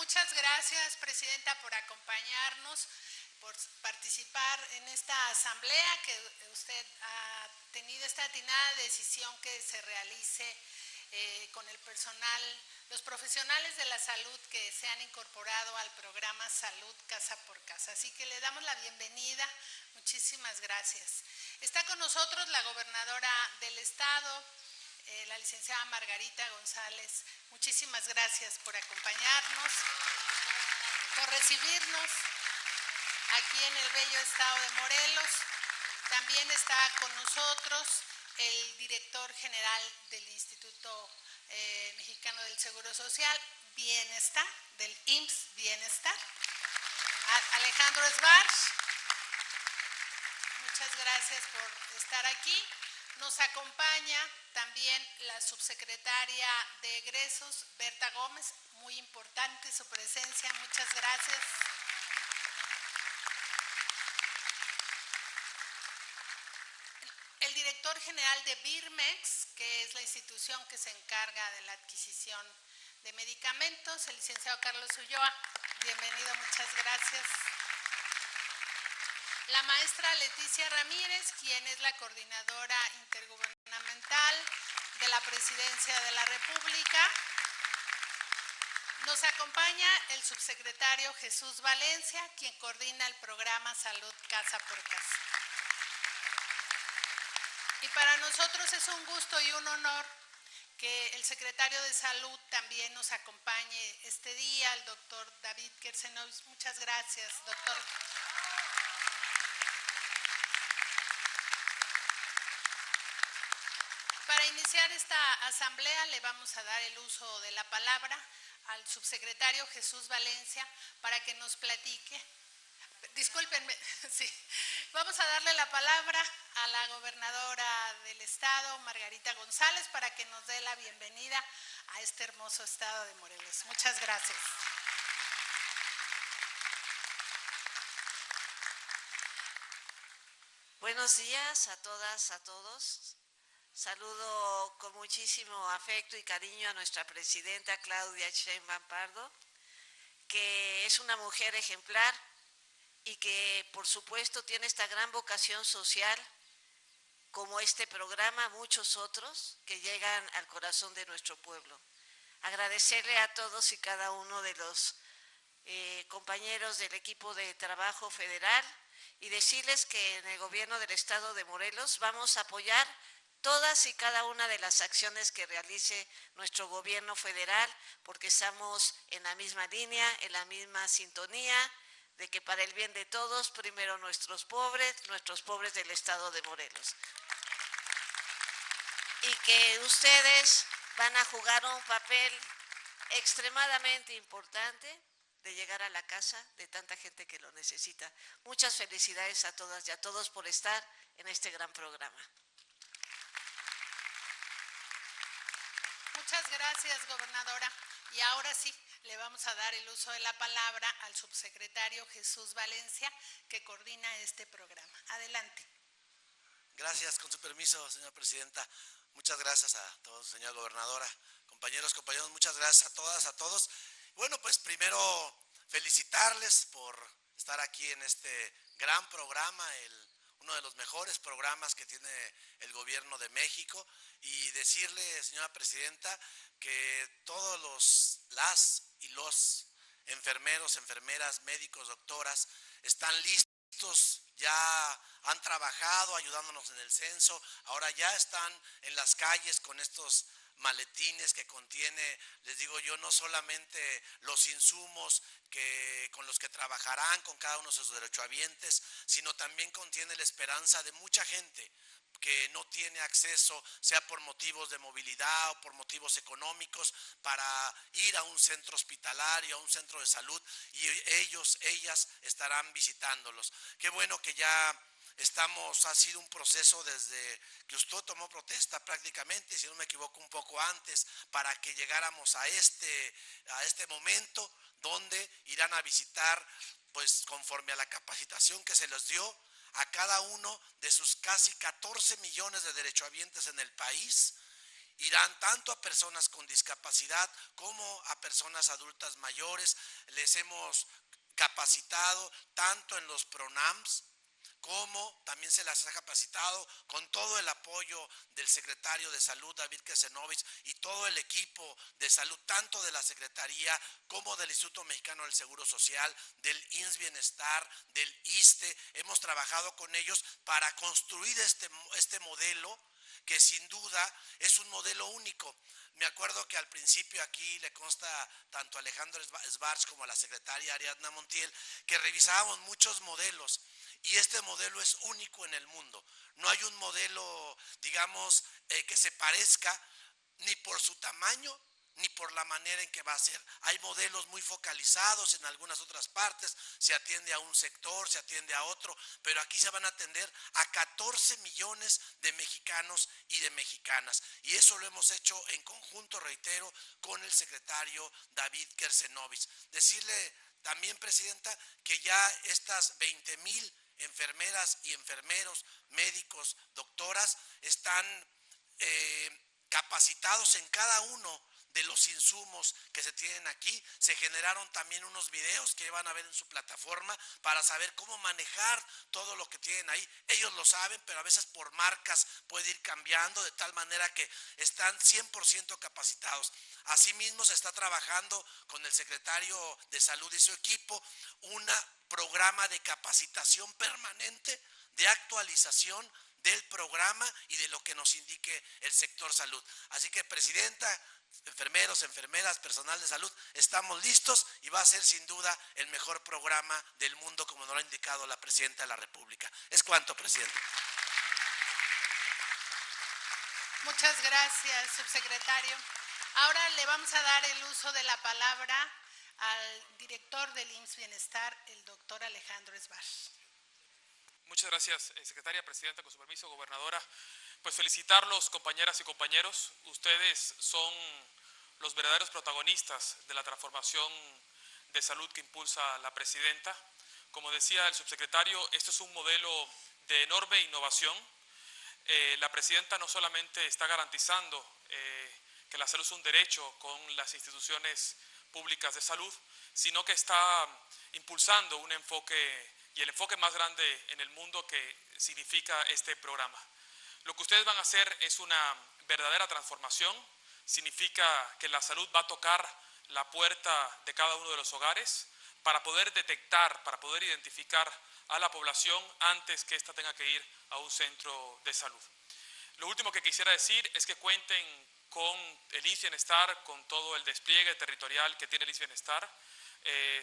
Muchas gracias, Presidenta, por acompañarnos, por participar en esta asamblea que usted ha tenido esta atinada decisión que se realice con el personal, los profesionales de la salud que se han incorporado al programa Salud Casa por Casa. Así que le damos la bienvenida. Muchísimas gracias. Está con nosotros la gobernadora del estado, la licenciada Margarita González. Muchísimas gracias por acompañarnos, por recibirnos aquí en el bello estado de Morelos. También está con nosotros el director general del Instituto Mexicano del Seguro Social, Bienestar, del IMSS Bienestar, Alejandro Esbarz. Muchas gracias por estar aquí. Nos acompaña también la subsecretaria de Egresos, Berta Gómez. Muy importante su presencia. Muchas gracias. El director general de Birmex, que es la institución que se encarga de la adquisición de medicamentos, el licenciado Carlos Ulloa. Bienvenido, muchas gracias. La maestra Leticia Ramírez, quien es la coordinadora intergubernamental de la Presidencia de la República. Nos acompaña el subsecretario Jesús Valencia, quien coordina el programa Salud Casa por Casa. Y para nosotros es un gusto y un honor que el secretario de Salud también nos acompañe este día, el doctor David Kersenovich. Muchas gracias, doctor. Para iniciar esta asamblea le vamos a dar el uso de la palabra al subsecretario Jesús Valencia para que nos platique. Discúlpenme, sí. Vamos a darle la palabra a la gobernadora del estado, Margarita González, para que nos dé la bienvenida a este hermoso estado de Morelos. Muchas gracias. Buenos días a todas, a todos. Saludo con muchísimo afecto y cariño a nuestra presidenta Claudia Sheinbaum Pardo, que es una mujer ejemplar y que por supuesto tiene esta gran vocación social, como este programa, muchos otros que llegan al corazón de nuestro pueblo. Agradecerle a todos y cada uno de los compañeros del equipo de trabajo federal y decirles que en el gobierno del estado de Morelos vamos a apoyar todas y cada una de las acciones que realice nuestro gobierno federal, porque estamos en la misma línea, en la misma sintonía, de que para el bien de todos, primero nuestros pobres del estado de Morelos. Y que ustedes van a jugar un papel extremadamente importante de llegar a la casa de tanta gente que lo necesita. Muchas felicidades a todas y a todos por estar en este gran programa. Muchas gracias, gobernadora. Y ahora sí, le vamos a dar el uso de la palabra al subsecretario Jesús Valencia, que coordina este programa. Adelante. Gracias, con su permiso, señora presidenta. Muchas gracias a todos, señora gobernadora. Compañeros, muchas gracias a todas, a todos. Bueno, pues primero felicitarles por estar aquí en este gran programa, uno de los mejores programas que tiene el gobierno de México, y decirle, señora presidenta, que todos las enfermeros, enfermeras, médicos, doctoras están listos, ya han trabajado ayudándonos en el censo, ahora ya están en las calles con estos maletines que contiene, les digo yo, no solamente los insumos con los que trabajarán con cada uno de sus derechohabientes, sino también contiene la esperanza de mucha gente que no tiene acceso, sea por motivos de movilidad o por motivos económicos, para ir a un centro hospitalario, a un centro de salud, y ellas estarán visitándolos. Qué bueno que ya ha sido un proceso desde que usted tomó protesta prácticamente, si no me equivoco un poco antes, para que llegáramos a este momento donde irán a visitar, pues conforme a la capacitación que se les dio, a cada uno de sus casi 14 millones de derechohabientes en el país, irán tanto a personas con discapacidad como a personas adultas mayores. Les hemos capacitado tanto en los PRONAMs, como también se las ha capacitado con todo el apoyo del secretario de Salud, David Kersenovich, y todo el equipo de salud, tanto de la Secretaría como del Instituto Mexicano del Seguro Social, del IMSS Bienestar, del ISSSTE. Hemos trabajado con ellos para construir este modelo que sin duda es un modelo único. Me acuerdo que al principio aquí le consta tanto a Alejandro Schwartz como a la secretaria Ariadna Montiel que revisábamos muchos modelos y este modelo es único en el mundo. No hay un modelo, digamos, que se parezca ni por su tamaño ni por la manera en que va a ser. Hay modelos muy focalizados en algunas otras partes, se atiende a un sector, se atiende a otro, pero aquí se van a atender a 14 millones de mexicanos y de mexicanas. Y eso lo hemos hecho en conjunto, reitero, con el secretario David Kersenovich. Decirle también, Presidenta, que ya estas 20,000 enfermeras y enfermeros, médicos, doctoras, están capacitados en cada uno de los insumos que se tienen aquí. Se generaron también unos videos que van a ver en su plataforma para saber cómo manejar todo lo que tienen ahí. Ellos lo saben, pero a veces por marcas puede ir cambiando de tal manera que están 100% capacitados. Asimismo se está trabajando con el secretario de Salud y su equipo un programa de capacitación permanente, de actualización del programa y de lo que nos indique el sector salud. Así que, Presidenta, enfermeros, enfermeras, personal de salud, estamos listos y va a ser sin duda el mejor programa del mundo, como nos lo ha indicado la Presidenta de la República. Es cuanto, Presidenta. Muchas gracias, subsecretario. Ahora le vamos a dar el uso de la palabra al director del IMSS Bienestar, el doctor Alejandro Schwartz. Muchas gracias, secretaria, presidenta, con su permiso, gobernadora. Pues felicitarlos, compañeras y compañeros. Ustedes son los verdaderos protagonistas de la transformación de salud que impulsa la presidenta. Como decía el subsecretario, esto es un modelo de enorme innovación. La presidenta no solamente está garantizando que la salud es un derecho con las instituciones públicas de salud, sino que está impulsando un enfoque y el enfoque más grande en el mundo que significa este programa. Lo que ustedes van a hacer es una verdadera transformación, significa que la salud va a tocar la puerta de cada uno de los hogares para poder detectar, para poder identificar a la población antes que ésta tenga que ir a un centro de salud. Lo último que quisiera decir es que cuenten con el IMSS Bienestar, con todo el despliegue territorial que tiene el IMSS Bienestar.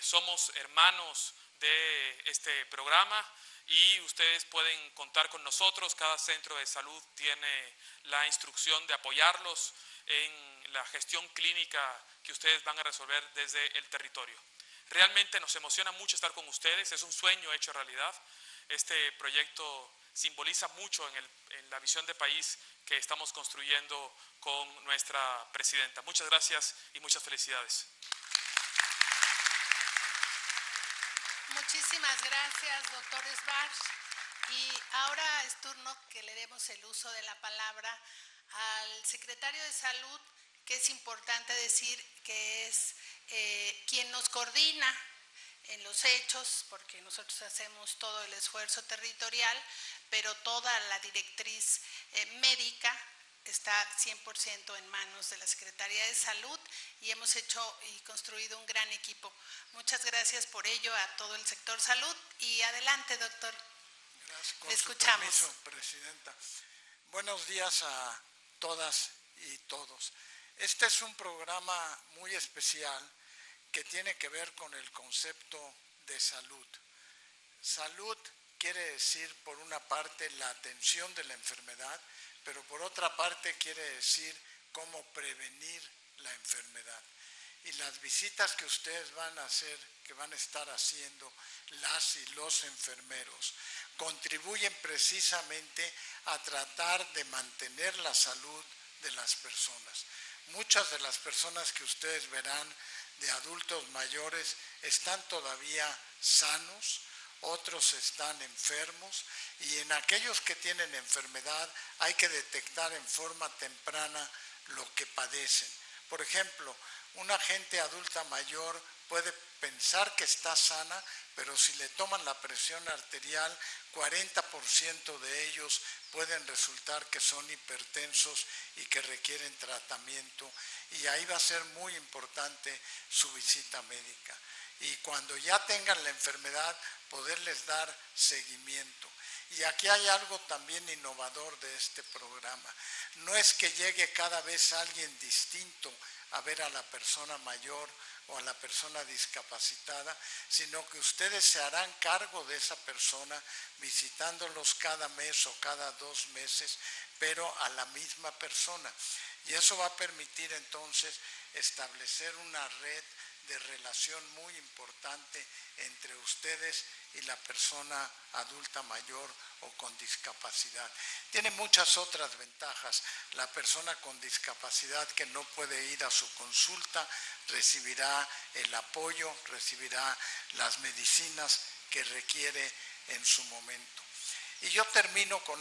Somos hermanos de este programa y ustedes pueden contar con nosotros. Cada centro de salud tiene la instrucción de apoyarlos en la gestión clínica que ustedes van a resolver desde el territorio. Realmente nos emociona mucho estar con ustedes, es un sueño hecho realidad. Este proyecto simboliza mucho en la visión de país que estamos construyendo con nuestra presidenta. Muchas gracias y muchas felicidades. Muchísimas gracias, doctor Schwartz. Y ahora es turno que le demos el uso de la palabra al secretario de Salud, que es importante decir que es quien nos coordina en los hechos, porque nosotros hacemos todo el esfuerzo territorial, pero toda la directriz médica está 100% en manos de la Secretaría de Salud y hemos hecho y construido un gran equipo. Muchas gracias por ello a todo el sector salud y adelante, doctor. Gracias, con Le escuchamos. su permiso, Presidenta. Buenos días a todas y todos. Este es un programa muy especial que tiene que ver con el concepto de salud. Salud quiere decir, por una parte, la atención de la enfermedad, pero por otra parte quiere decir cómo prevenir la enfermedad. Y las visitas que ustedes van a hacer, que van a estar haciendo las y los enfermeros, contribuyen precisamente a tratar de mantener la salud de las personas. Muchas de las personas que ustedes verán de adultos mayores están todavía sanos, otros están enfermos, y en aquellos que tienen enfermedad hay que detectar en forma temprana lo que padecen. Por ejemplo, una gente adulta mayor puede pensar que está sana, pero si le toman la presión arterial, 40% de ellos pueden resultar que son hipertensos y que requieren tratamiento, y ahí va a ser muy importante su visita médica. Y cuando ya tengan la enfermedad, poderles dar seguimiento. Y aquí hay algo también innovador de este programa. No es que llegue cada vez alguien distinto a ver a la persona mayor o a la persona discapacitada, sino que ustedes se harán cargo de esa persona visitándolos cada mes o cada 2 meses, pero a la misma persona. Y eso va a permitir entonces establecer una red de relación muy importante entre ustedes y la persona adulta mayor o con discapacidad. Tiene muchas otras ventajas. La persona con discapacidad que no puede ir a su consulta recibirá el apoyo, recibirá las medicinas que requiere en su momento. Y yo termino con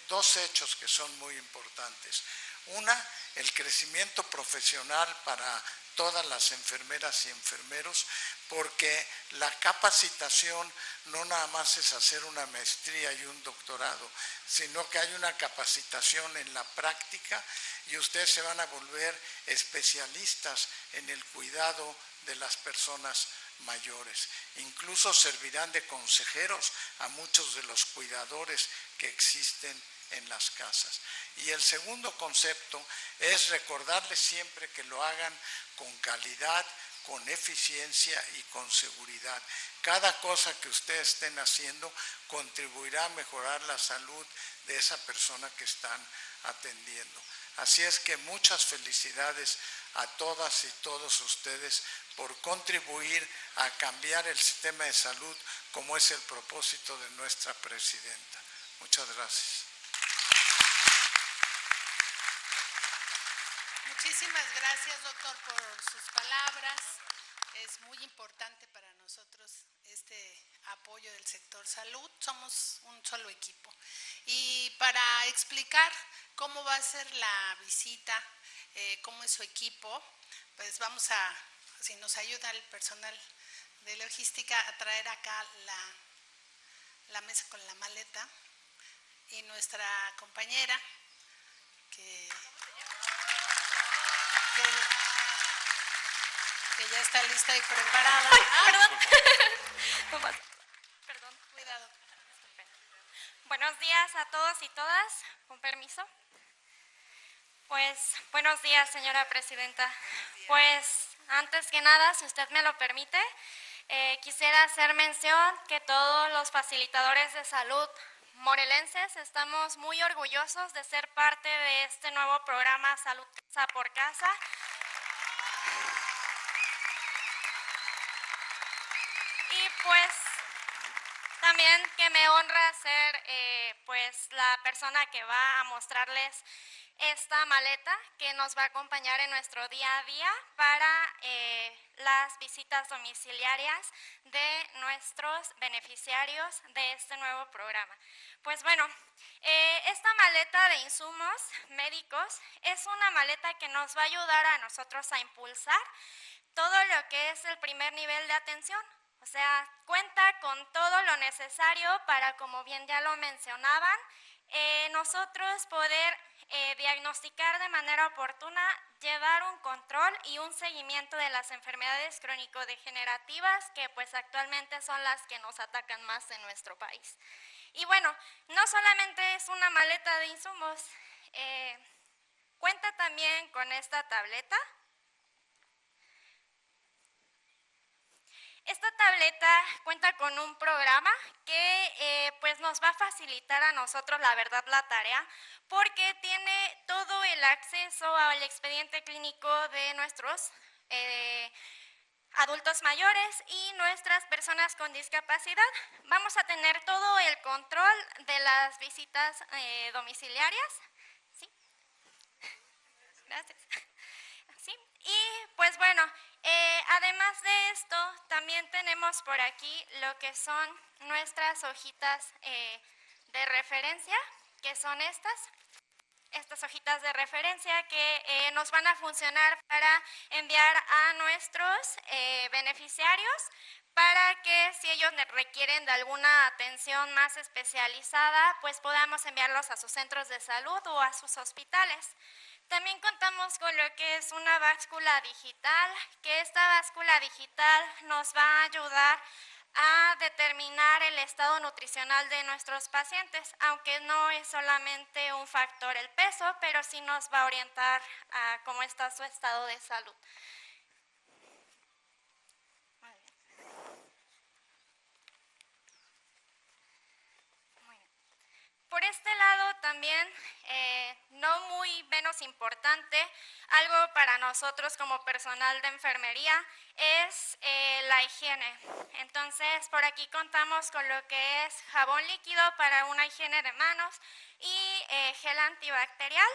dos hechos que son muy importantes. Una, el crecimiento profesional para todas las enfermeras y enfermeros, porque la capacitación no nada más es hacer una maestría y un doctorado, sino que hay una capacitación en la práctica y ustedes se van a volver especialistas en el cuidado de las personas mayores. Incluso servirán de consejeros a muchos de los cuidadores que existen en las casas. Y el segundo concepto es recordarles siempre que lo hagan con calidad, con eficiencia y con seguridad. Cada cosa que ustedes estén haciendo contribuirá a mejorar la salud de esa persona que están atendiendo. Así es que muchas felicidades a todas y todos ustedes por contribuir a cambiar el sistema de salud, como es el propósito de nuestra presidenta. Muchas gracias. Muchísimas gracias, doctor, por sus palabras. Es muy importante para nosotros este apoyo del sector salud. Somos un solo equipo. Y para explicar cómo va a ser la visita, cómo es su equipo, pues vamos a, si nos ayuda el personal de logística, a traer acá la mesa con la maleta, y nuestra compañera que ya está lista y preparada. Perdón. Cuidado. Buenos días a todos y todas, con permiso. Pues, buenos días, señora presidenta. Pues, antes que nada, si usted me lo permite, quisiera hacer mención que todos los facilitadores de salud morelenses estamos muy orgullosos de ser parte de este nuevo programa Salud Casa por Casa. Y pues también que me honra ser pues la persona que va a mostrarles esta maleta que nos va a acompañar en nuestro día a día para las visitas domiciliarias de nuestros beneficiarios de este nuevo programa. Pues bueno, esta maleta de insumos médicos es una maleta que nos va a ayudar a nosotros a impulsar todo lo que es el primer nivel de atención. O sea, cuenta con todo lo necesario para, como bien ya lo mencionaban, nosotros poder diagnosticar de manera oportuna, llevar un control y un seguimiento de las enfermedades crónico-degenerativas que pues actualmente son las que nos atacan más en nuestro país. Y bueno, no solamente es una maleta de insumos, cuenta también con esta tableta. Esta tableta cuenta con un programa que pues nos va a facilitar a nosotros, la verdad, la tarea, porque tiene todo el acceso al expediente clínico de nuestros adultos mayores y nuestras personas con discapacidad. Vamos a tener todo el control de las visitas domiciliarias. ¿Sí? Gracias. ¿Sí? Y pues bueno, además de esto, también tenemos por aquí lo que son nuestras hojitas de referencia, que son estas. estas hojitas de referencia que nos van a funcionar para enviar a nuestros beneficiarios para que si ellos requieren de alguna atención más especializada, pues podamos enviarlos a sus centros de salud o a sus hospitales. También contamos con lo que es una báscula digital, que esta báscula digital nos va a ayudar a determinar el estado nutricional de nuestros pacientes, aunque no es solamente un factor el peso, pero sí nos va a orientar a cómo está su estado de salud. Por este lado también, no muy menos importante, algo para nosotros como personal de enfermería es la higiene. Entonces, por aquí contamos con lo que es jabón líquido para una higiene de manos y gel antibacterial.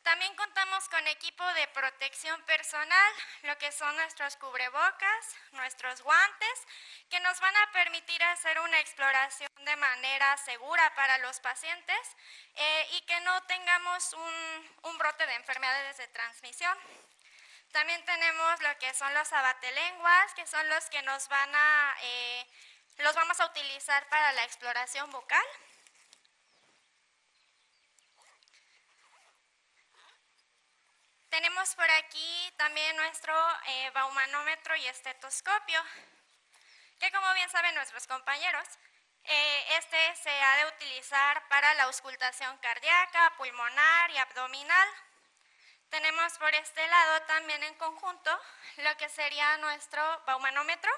También contamos con equipo de protección personal, lo que son nuestros cubrebocas, nuestros guantes, que nos van a permitir hacer una exploración de manera segura para los pacientes y que no tengamos un brote de enfermedades de transmisión. También tenemos lo que son los abatelenguas, que son los que los vamos a utilizar para la exploración bucal. Tenemos por aquí también nuestro baumanómetro y estetoscopio, que como bien saben nuestros compañeros, este se ha de utilizar para la auscultación cardíaca, pulmonar y abdominal. Tenemos por este lado también en conjunto lo que sería nuestro baumanómetro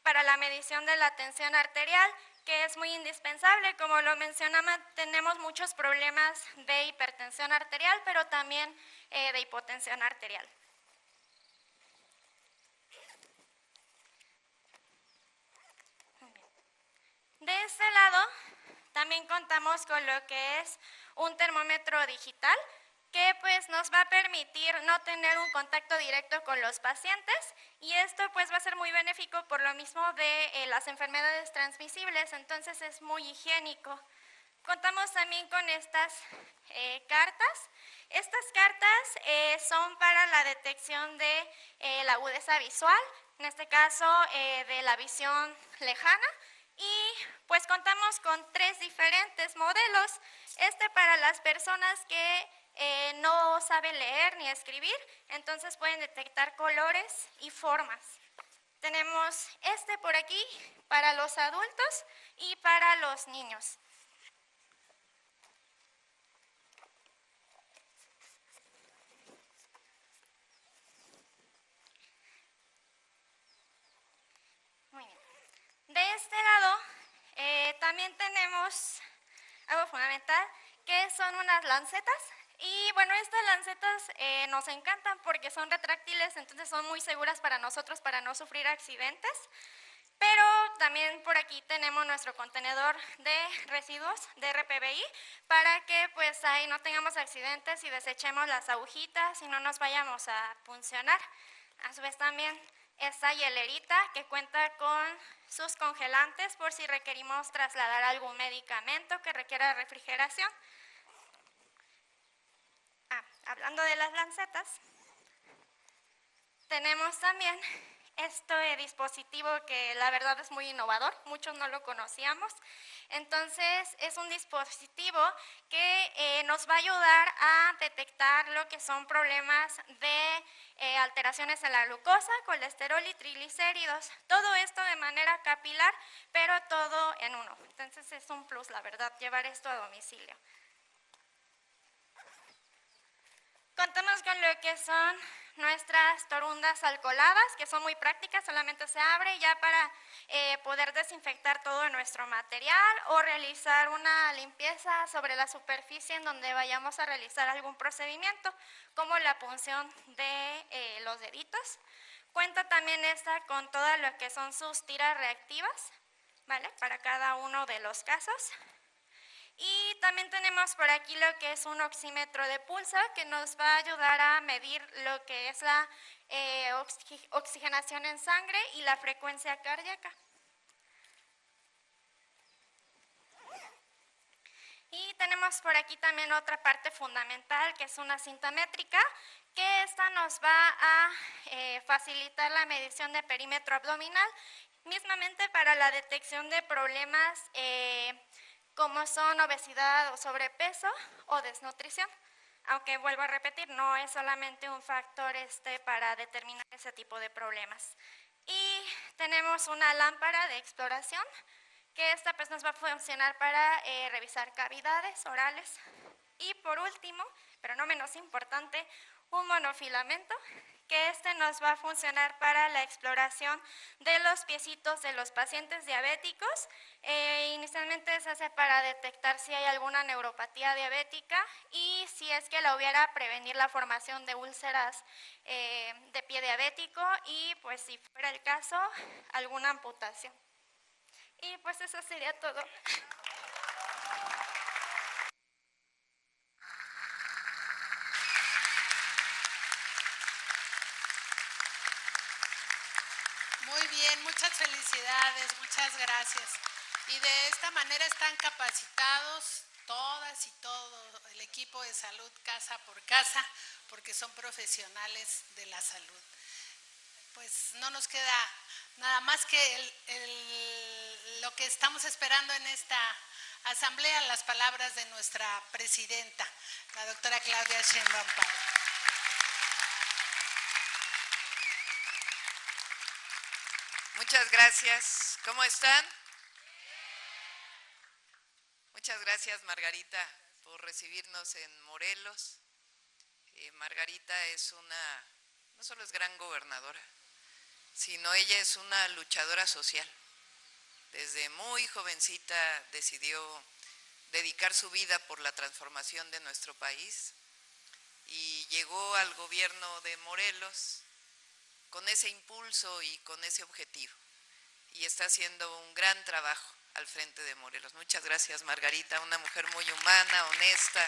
para la medición de la tensión arterial, que es muy indispensable. Como lo mencionaba, tenemos muchos problemas de hipertensión arterial, pero también de hipotensión arterial. De este lado también contamos con lo que es un termómetro digital, que pues nos va a permitir no tener un contacto directo con los pacientes, y esto pues va a ser muy benéfico por lo mismo de las enfermedades transmisibles, entonces es muy higiénico. Contamos también con estas cartas. Estas cartas son para la detección de la agudeza visual, en este caso de la visión lejana, y pues contamos con 3 diferentes modelos. Este para las personas que no saben leer ni escribir, entonces pueden detectar colores y formas. Tenemos este por aquí para los adultos y para los niños. Muy bien. De este lado también tenemos algo fundamental, que son unas lancetas. Y bueno, estas lancetas nos encantan porque son retráctiles, entonces son muy seguras para nosotros para no sufrir accidentes. Pero también por aquí tenemos nuestro contenedor de residuos de RPBI para que pues ahí no tengamos accidentes y desechemos las agujitas y no nos vayamos a puncionar. A su vez también esta hielerita que cuenta con sus congelantes por si requerimos trasladar algún medicamento que requiera refrigeración. Hablando de las lancetas, tenemos también este dispositivo que la verdad es muy innovador, muchos no lo conocíamos. Entonces es un dispositivo que nos va a ayudar a detectar lo que son problemas de alteraciones en la glucosa, colesterol y triglicéridos. Todo esto de manera capilar, pero todo en uno. Entonces es un plus, la verdad, llevar esto a domicilio. Contamos con lo que son nuestras torundas alcoholadas, que son muy prácticas, solamente se abre ya para poder desinfectar todo nuestro material o realizar una limpieza sobre la superficie en donde vayamos a realizar algún procedimiento, como la punción de los deditos. Cuenta también esta con todo lo que son sus tiras reactivas, ¿vale? Para cada uno de los casos. Y también tenemos por aquí lo que es un oxímetro de pulso que nos va a ayudar a medir lo que es la oxigenación en sangre y la frecuencia cardíaca. Y tenemos por aquí también otra parte fundamental, que es una cinta métrica, que esta nos va a facilitar la medición de perímetro abdominal, mismamente para la detección de problemas como son obesidad o sobrepeso o desnutrición. Aunque vuelvo a repetir, no es solamente un factor para determinar ese tipo de problemas. Y tenemos una lámpara de exploración, que esta pues nos va a funcionar para revisar cavidades orales. Y por último, pero no menos importante, un monofilamento, que nos va a funcionar para la exploración de los piecitos de los pacientes diabéticos. Inicialmente se hace para detectar si hay alguna neuropatía diabética y si es que la hubiera, prevenir la formación de úlceras de pie diabético y pues si fuera el caso, alguna amputación. Y pues eso sería todo. Muy bien, muchas felicidades, muchas gracias. Y de esta manera están capacitados todas y todo el equipo de salud casa por casa, porque son profesionales de la salud. Pues no nos queda nada más que lo que estamos esperando en esta asamblea, las palabras de nuestra presidenta, la doctora Claudia Sheinbaum Pardo. Muchas gracias. ¿Cómo están? Muchas gracias, Margarita, por recibirnos en Morelos. Margarita es no solo es gran gobernadora, sino ella es una luchadora social. Desde muy jovencita decidió dedicar su vida por la transformación de nuestro país y llegó al gobierno de Morelos con ese impulso y con ese objetivo. Y está haciendo un gran trabajo al frente de Morelos. Muchas gracias, Margarita, una mujer muy humana, honesta,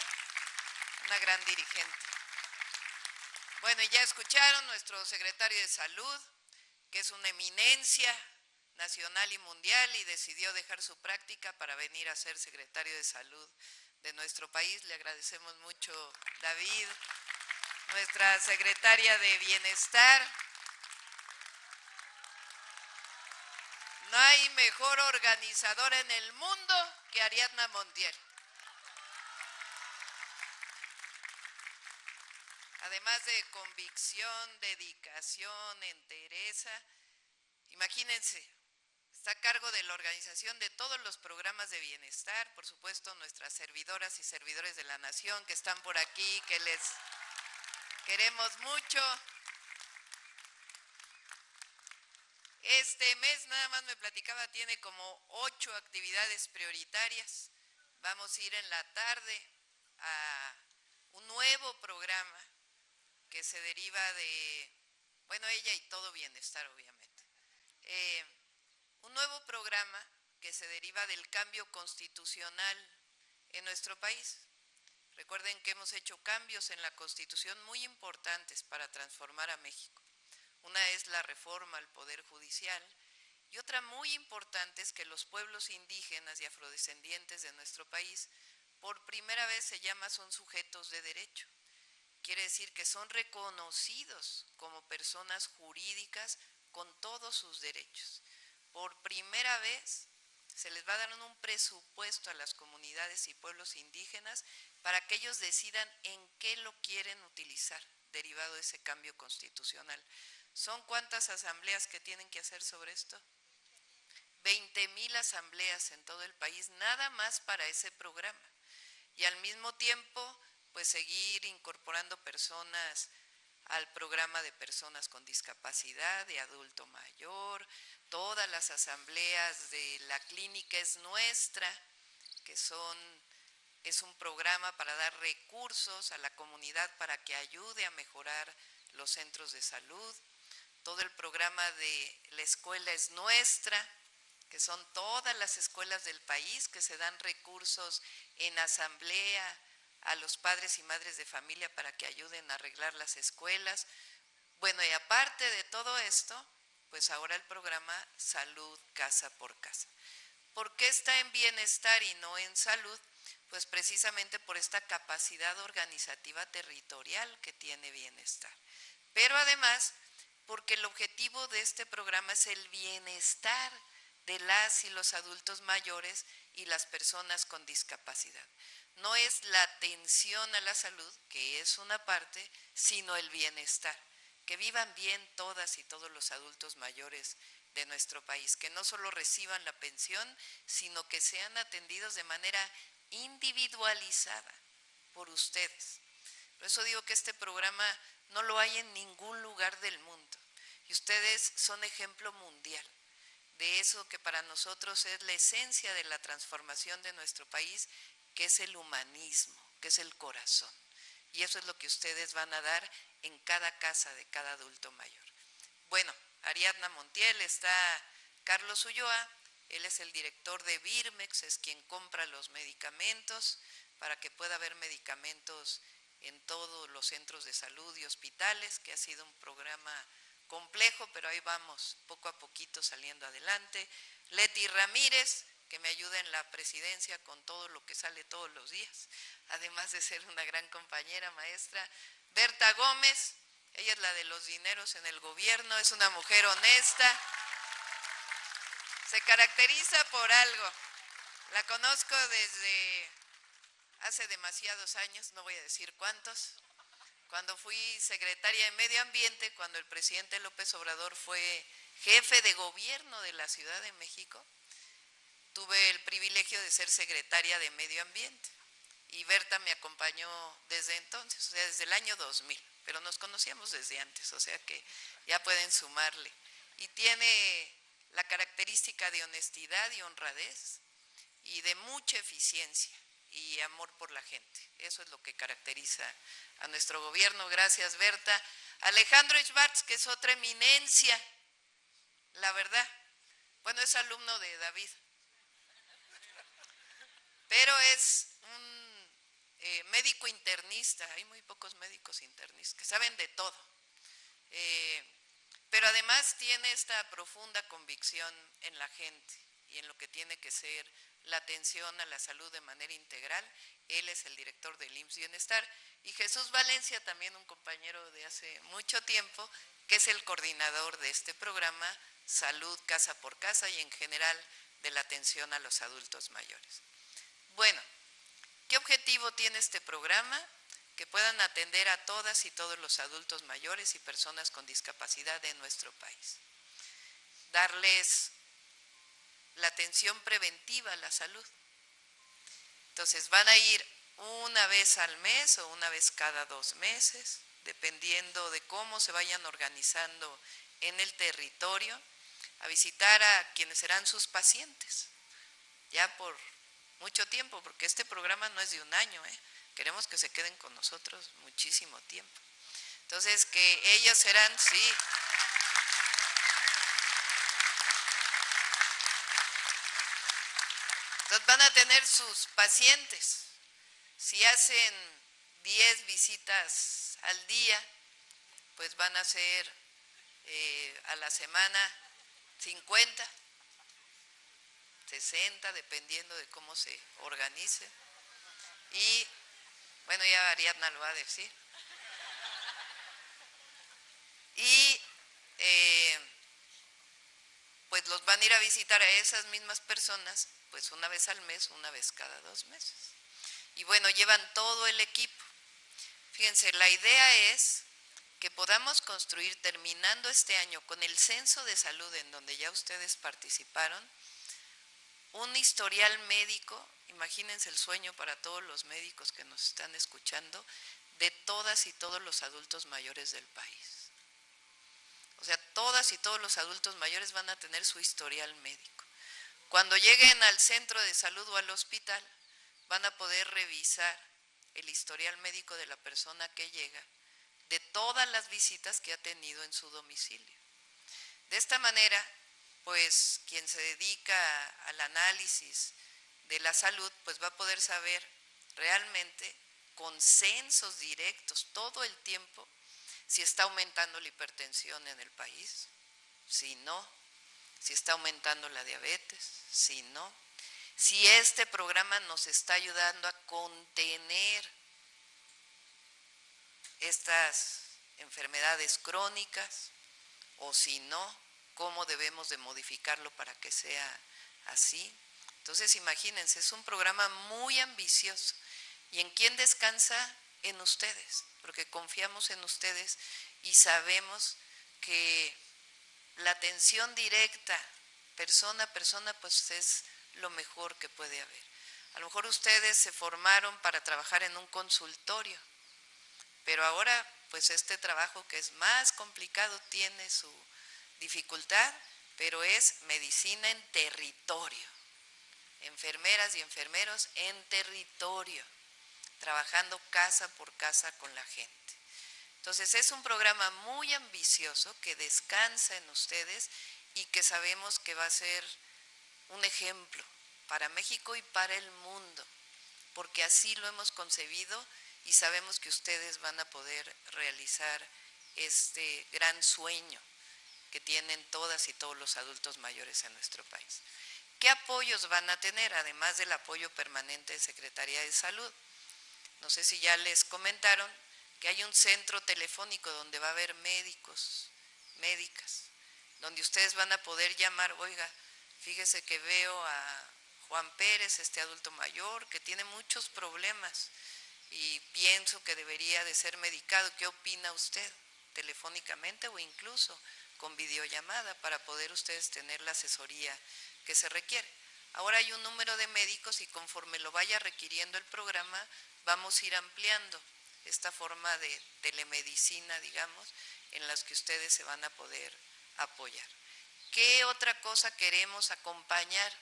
una gran dirigente. Bueno, ya escucharon nuestro secretario de Salud, que es una eminencia nacional y mundial y decidió dejar su práctica para venir a ser secretario de Salud de nuestro país. Le agradecemos mucho, David. Nuestra secretaria de Bienestar. No hay mejor organizadora en el mundo que Ariadna Montiel. Además de convicción, dedicación, entereza, imagínense, está a cargo de la organización de todos los programas de bienestar, por supuesto nuestras servidoras y servidores de la nación que están por aquí, que les queremos mucho. Este mes, nada más me platicaba, tiene como 8 actividades prioritarias. Vamos a ir en la tarde a un nuevo programa que se deriva de, bueno, ella y todo bienestar, obviamente. Un nuevo programa que se deriva del cambio constitucional en nuestro país. Recuerden que hemos hecho cambios en la Constitución muy importantes para transformar a México. Una es la reforma al Poder Judicial y otra muy importante es que los pueblos indígenas y afrodescendientes de nuestro país por primera vez son sujetos de derecho. Quiere decir que son reconocidos como personas jurídicas con todos sus derechos. Por primera vez se les va a dar un presupuesto a las comunidades y pueblos indígenas para que ellos decidan en qué lo quieren utilizar, derivado de ese cambio constitucional. ¿Son cuántas asambleas que tienen que hacer sobre esto? 20,000 asambleas en todo el país, nada más para ese programa. Y al mismo tiempo, pues seguir incorporando personas al programa de personas con discapacidad, de adulto mayor, todas las asambleas de la Clínica Es Nuestra, que es un programa para dar recursos a la comunidad para que ayude a mejorar los centros de salud. Todo el programa de La Escuela Es Nuestra, que son todas las escuelas del país que se dan recursos en asamblea a los padres y madres de familia para que ayuden a arreglar las escuelas. Bueno, y aparte de todo esto, pues ahora el programa Salud Casa por Casa. ¿Por qué está en bienestar y no en salud? pues precisamente por esta capacidad organizativa territorial que tiene bienestar. Pero además, porque el objetivo de este programa es el bienestar de las y los adultos mayores y las personas con discapacidad. No es la atención a la salud, que es una parte, sino el bienestar. Que vivan bien todas y todos los adultos mayores de nuestro país, que no solo reciban la pensión, sino que sean atendidos de manera individualizada por ustedes. Por eso digo que este programa no lo hay en ningún lugar del mundo y ustedes son ejemplo mundial de eso que para nosotros es la esencia de la transformación de nuestro país, que es el humanismo, que es el corazón. Y eso es lo que ustedes van a dar en cada casa de cada adulto mayor. Bueno, Ariadna Montiel, está Carlos Ulloa, él es el director de Birmex, es quien compra los medicamentos para que pueda haber medicamentos en todos los centros de salud y hospitales, que ha sido un programa complejo, pero ahí vamos poco a poquito saliendo adelante. Leti Ramírez, que me ayuda en la presidencia con todo lo que sale todos los días, además de ser una gran compañera, maestra. Berta Gómez, ella es la de los dineros en el gobierno, es una mujer honesta, se caracteriza por algo. La conozco desde hace demasiados años, no voy a decir cuántos, cuando fui secretaria de Medio Ambiente, cuando el presidente López Obrador fue jefe de gobierno de la Ciudad de México, tuve el privilegio de ser secretaria de Medio Ambiente y Berta me acompañó desde entonces, o sea, desde el año 2000, pero nos conocíamos desde antes, o sea que ya pueden sumarle. Y tiene la característica de honestidad y honradez y de mucha eficiencia y amor por la gente. Eso es lo que caracteriza a nuestro gobierno. Gracias, Berta. Alejandro Schwartz, que es otra eminencia, la verdad. Bueno, es alumno de David, pero es un médico internista. Hay muy pocos médicos internistas que saben de todo. Pero además tiene esta profunda convicción en la gente y en lo que tiene que ser la atención a la salud de manera integral. Él es el director del IMSS Bienestar. Y Jesús Valencia, también un compañero de hace mucho tiempo, que es el coordinador de este programa Salud Casa por Casa y en general de la atención a los adultos mayores. Bueno, ¿qué objetivo tiene este programa? Que puedan atender a todas y todos los adultos mayores y personas con discapacidad de nuestro país. Darles la atención preventiva a la salud. Entonces van a ir una vez al mes o una vez cada 2 meses, dependiendo de cómo se vayan organizando en el territorio, a visitar a quienes serán sus pacientes, ya por mucho tiempo, porque este programa no es de un año, queremos que se queden con nosotros muchísimo tiempo. Entonces, que ellos serán, sí. Entonces van a tener sus pacientes. Si hacen 10 visitas al día, pues van a ser a la semana 50, 60, dependiendo de cómo se organice. Y bueno, ya Ariadna lo va a decir. Y pues los van a ir a visitar a esas mismas personas, pues una vez al mes, una vez cada 2 meses. Y bueno, llevan todo el equipo. Fíjense, la idea es que podamos construir, terminando este año, con el censo de salud en donde ya ustedes participaron, un historial médico, imagínense el sueño para todos los médicos que nos están escuchando, de todas y todos los adultos mayores del país. O sea, todas y todos los adultos mayores van a tener su historial médico. Cuando lleguen al centro de salud o al hospital, van a poder revisar el historial médico de la persona que llega, de todas las visitas que ha tenido en su domicilio. De esta manera, pues quien se dedica al análisis de la salud, pues va a poder saber realmente con censos directos todo el tiempo si está aumentando la hipertensión en el país, si no, si está aumentando la diabetes, si no, si este programa nos está ayudando a contener estas enfermedades crónicas o si no, cómo debemos de modificarlo para que sea así. Entonces imagínense, es un programa muy ambicioso. ¿Y en quién descansa? En ustedes, porque confiamos en ustedes y sabemos que la atención directa, persona a persona, pues es lo mejor que puede haber. A lo mejor ustedes se formaron para trabajar en un consultorio, pero ahora pues este trabajo que es más complicado tiene su dificultad, pero es medicina en territorio, enfermeras y enfermeros en territorio, trabajando casa por casa con la gente. Entonces es un programa muy ambicioso que descansa en ustedes y que sabemos que va a ser un ejemplo para México y para el mundo, porque así lo hemos concebido y sabemos que ustedes van a poder realizar este gran sueño que tienen todas y todos los adultos mayores en nuestro país. ¿Qué apoyos van a tener, además del apoyo permanente de Secretaría de Salud? No sé si ya les comentaron que hay un centro telefónico donde va a haber médicos, médicas, donde ustedes van a poder llamar, oiga, fíjese que veo a Juan Pérez, este adulto mayor, que tiene muchos problemas y pienso que debería de ser medicado. ¿Qué opina usted? Telefónicamente o incluso con videollamada para poder ustedes tener la asesoría que se requiere. Ahora hay un número de médicos y conforme lo vaya requiriendo el programa, vamos a ir ampliando esta forma de telemedicina, digamos, en las que ustedes se van a poder apoyar. ¿Qué otra cosa queremos acompañar?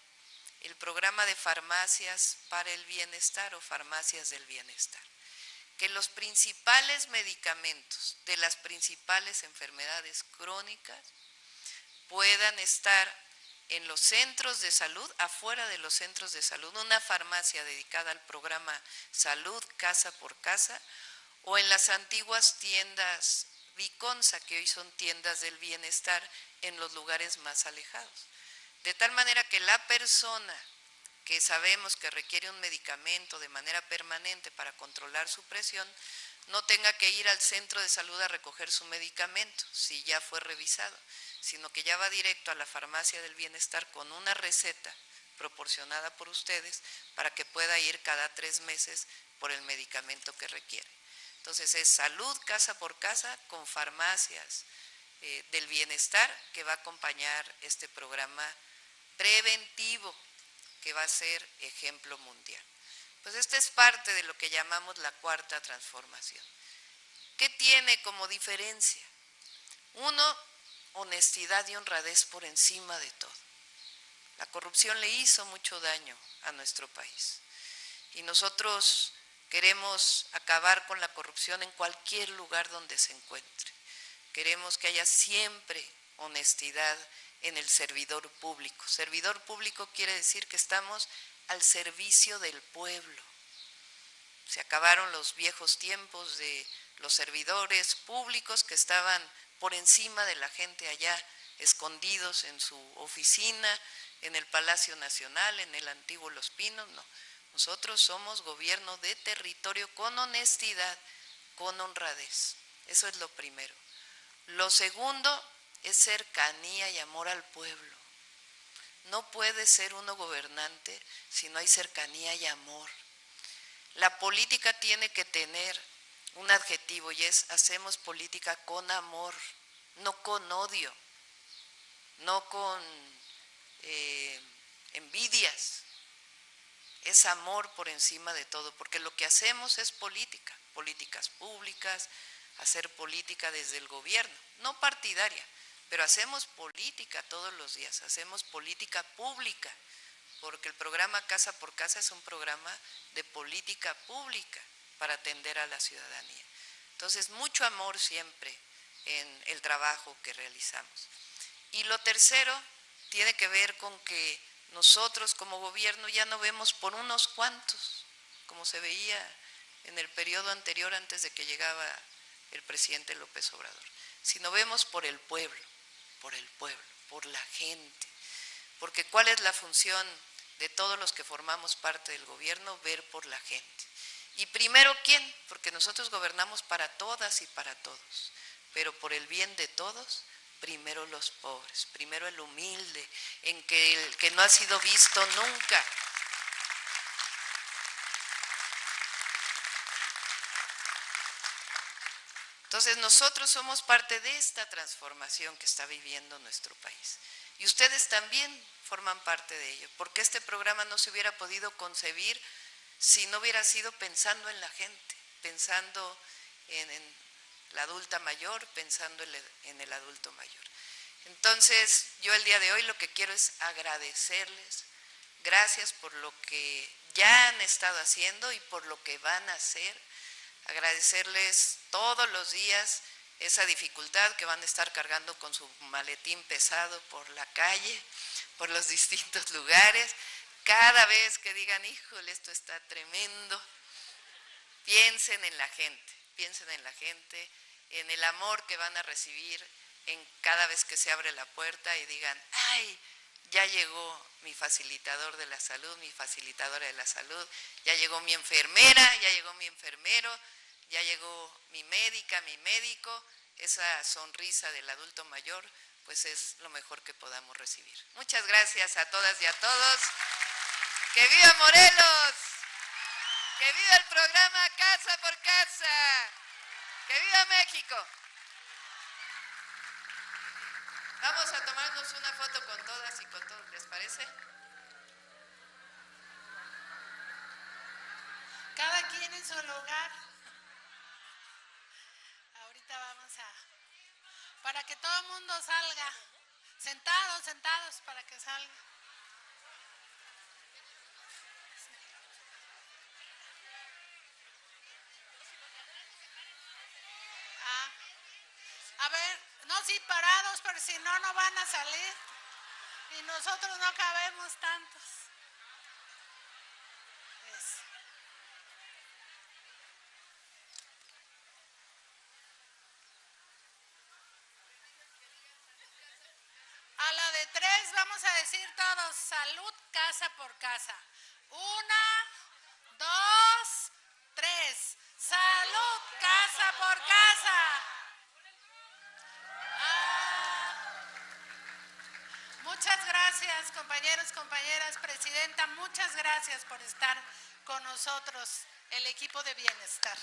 El programa de farmacias para el bienestar o farmacias del bienestar. Que los principales medicamentos de las principales enfermedades crónicas puedan estar en los centros de salud, afuera de los centros de salud, una farmacia dedicada al programa Salud Casa por Casa, o en las antiguas tiendas Viconsa, que hoy son tiendas del bienestar en los lugares más alejados. De tal manera que la persona que sabemos que requiere un medicamento de manera permanente para controlar su presión, no tenga que ir al centro de salud a recoger su medicamento, si ya fue revisado, sino que ya va directo a la farmacia del bienestar con una receta proporcionada por ustedes para que pueda ir cada 3 meses por el medicamento que requiere. Entonces es salud casa por casa con farmacias del bienestar que va a acompañar este programa preventivo que va a ser ejemplo mundial. Pues esta es parte de lo que llamamos la cuarta transformación. ¿Qué tiene como diferencia? Uno, honestidad y honradez por encima de todo. La corrupción le hizo mucho daño a nuestro país y nosotros queremos acabar con la corrupción en cualquier lugar donde se encuentre. Queremos que haya siempre honestidad en el servidor público. Servidor público quiere decir que estamos al servicio del pueblo. Se acabaron los viejos tiempos de los servidores públicos que estaban por encima de la gente allá, escondidos en su oficina, en el Palacio Nacional, en el antiguo Los Pinos. No, nosotros somos gobierno de territorio con honestidad, con honradez. Eso es lo primero. Lo segundo es cercanía y amor al pueblo. No puede ser uno gobernante si no hay cercanía y amor. La política tiene que tener un adjetivo y es: hacemos política con amor, no con odio, no con envidias. Es amor por encima de todo, porque lo que hacemos es política, políticas públicas, hacer política desde el gobierno, no partidaria, pero hacemos política todos los días, hacemos política pública, porque el programa Casa por Casa es un programa de política pública para atender a la ciudadanía. Entonces, mucho amor siempre en el trabajo que realizamos. Y lo tercero tiene que ver con que nosotros como gobierno ya no vemos por unos cuantos, como se veía en el periodo anterior antes de que llegaba el presidente López Obrador, sino vemos por el pueblo, por la gente. Porque ¿cuál es la función de todos los que formamos parte del gobierno, ver por la gente. Y primero, ¿quién? Porque nosotros gobernamos para todas y para todos, pero por el bien de todos, primero los pobres, primero el humilde, el que no ha sido visto nunca. Entonces nosotros somos parte de esta transformación que está viviendo nuestro país. Y ustedes también forman parte de ello, porque este programa no se hubiera podido concebir si no hubiera sido pensando en la gente, pensando en la adulta mayor, pensando en el adulto mayor. Entonces, yo el día de hoy lo que quiero es agradecerles, gracias por lo que ya han estado haciendo y por lo que van a hacer, agradecerles todos los días esa dificultad que van a estar cargando con su maletín pesado por la calle, por los distintos lugares. Cada vez que digan, híjole, esto está tremendo, piensen en la gente, en el amor que van a recibir en cada vez que se abre la puerta y digan, ay, ya llegó mi facilitador de la salud, mi facilitadora de la salud, ya llegó mi enfermera, ya llegó mi enfermero, ya llegó mi médica, mi médico. Esa sonrisa del adulto mayor, pues es lo mejor que podamos recibir. Muchas gracias a todas y a todos. ¡Que viva Morelos! ¡Que viva el programa Casa por Casa! ¡Que viva México! Vamos a tomarnos una foto con todas y con todos, ¿les parece? Cada quien en su lugar. Ahorita vamos para que todo el mundo salga. Sentados, para que salga. A ver, no, sí, parados, pero si no, no van a salir. Y nosotros no cabemos tantos. Eso. A la de 3 vamos a decir todos, salud casa por casa. 1, 2, 3. Salud casa por casa. Muchas gracias, compañeros, compañeras, presidenta, muchas gracias por estar con nosotros, el equipo de bienestar.